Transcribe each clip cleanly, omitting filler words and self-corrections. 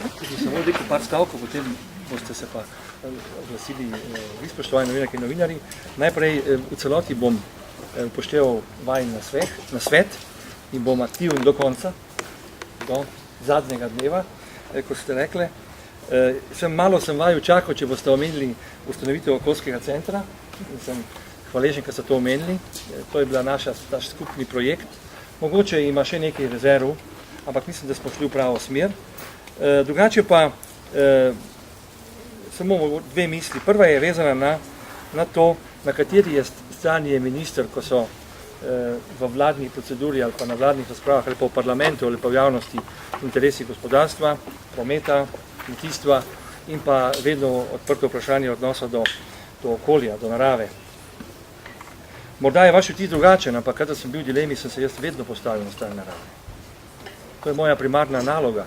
Samo rekel par stavkov, potem boste se pa oglasili vi, spoštovani novinarke in novinarji. Najprej v celoti bom upošteval vajin na svet in bom aktiven do konca, do zadnjega dneva, kot ste rekli. Malo sem vaju čakal, če boste omenili ustanovitev okoljskega centra. Sem hvaležen, ker ste to omenili. To je bila naš skupni projekt. Mogoče ima še nekaj rezerv, ampak mislim, da smo šli v pravo smer. Drugače pa samo dve misli. Prva je vezana na to, na kateri strani je minister, ko so v vladni proceduri ali pa na vladnih razpravah ali pa v parlamentu ali pa v javnosti interesi gospodarstva, prometa, kmetijstva in pa vedno odprto vprašanje odnosa do okolja, do narave. Morda je vaš vtis drugačen, ampak kada sem bil v dilemi, sem se jaz vedno postavil na stran narave. To je moja primarna naloga.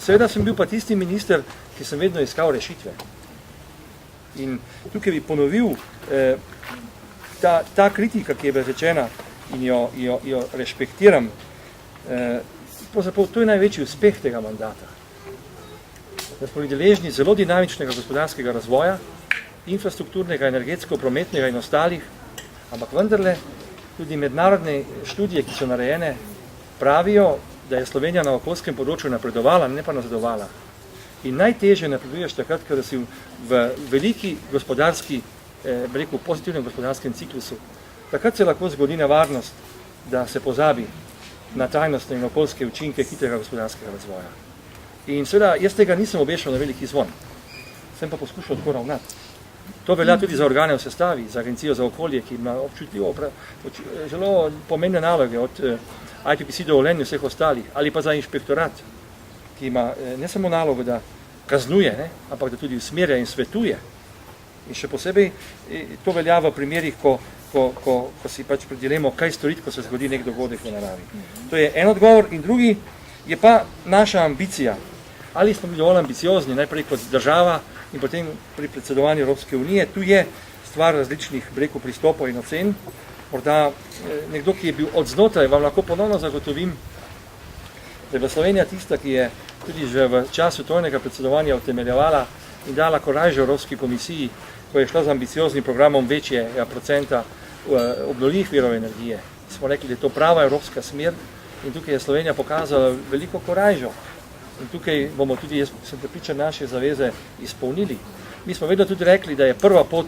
Seveda sem bil pa tisti minister, ki sem vedno iskal rešitve. In tukaj bi ponovil ta kritika, ki je bila rečena in jo respektiram. To je največji uspeh tega mandata. Da smo deležni zelo dinamičnega gospodarskega razvoja, infrastrukturnega, energetsko, prometnega in ostalih, ampak vendarle tudi mednarodne študije, ki so narejene, pravijo, da je Slovenija na okoljskem področju napredovala, ne pa nazadovala. In najtežje napreduješ takrat, ker si v veliki gospodarski, rekel, pozitivnem gospodarskem ciklusu. Takrat se lahko zgodi nevarnost, da se pozabi na trajnostne in okoljske učinke hitrega gospodarskega razvoja. In seveda, jaz tega nisem obešal na veliki zvon. Sem pa poskušal tako ravnati. To velja tudi za organe v sestavi, za Agencijo za okolje, ki ima občutljivo zelo pomembne naloge od IPPC dovoljenja vseh ostalih, ali pa za inšpektorat, ki ima ne samo nalogo, da kaznuje, ampak da tudi usmerja in svetuje. In še posebej to velja v primerih, ko si pač predelimo, kaj storiti, ko se zgodi nek dogodek v naravi. To je en odgovor in drugi je pa naša ambicija. Ali smo bili dovolj ambiciozni, najprej kot država in potem pri predsedovanju Evropske unije. Tu je stvar različnih pristopov in ocen. Morda nekdo, ki je bil od znotraj, vam lahko ponovno zagotovim, da je bila Slovenija tista, ki je tudi že v času trojnega predsedovanja utemeljevala in dala korajžo Evropski komisiji, ko je šla z ambicioznim programom večjega procenta obnovljivih virov energije. Smo rekli, da je to prava evropska smer in tukaj je Slovenija pokazala veliko korajžo. In tukaj bomo tudi, jaz sem prepričan, naše zaveze izpolnili. Mi smo vedno tudi rekli, da je prva pot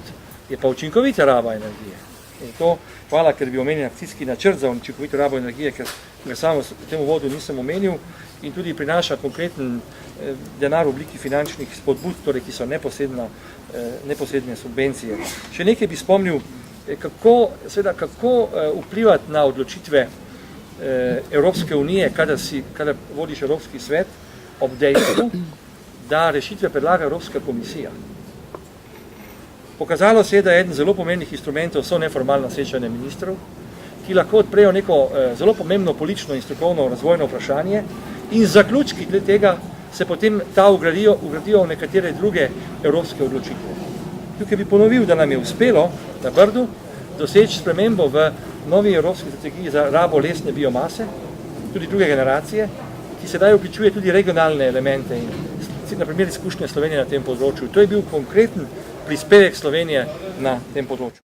je pa učinkovita raba energije. In to, hvala, ker bi omenil akcijski načrt za učinkovito rabo energije, ker ga samo v tem uvodu nisem omenil in tudi prinaša konkreten denar v obliki finančnih spodbud, torej, ki so neposredne subvencije. Še nekaj bi spomnil, kako vplivati na odločitve Evropske unije, kada vodiš Evropski svet, ob dejstvu, da rešitve predlaga Evropska komisija. Pokazalo se je, da eden zelo pomembnih instrumentov so neformalna srečanja ministrov, ki lahko odprejo neko zelo pomembno politično in strokovno razvojno vprašanje in zaključki glede tega se potem ta ugradijo v nekatere druge evropske odločitve. Tukaj bi ponovil, da nam je uspelo na Brdu doseči spremembo v novi evropski strategiji za rabo lesne biomase, tudi druge generacije, ki sedaj vključuje tudi regionalne elemente in na primer izkušnje Slovenije na tem področju. To je bil konkreten prispevek Slovenije na tem področju.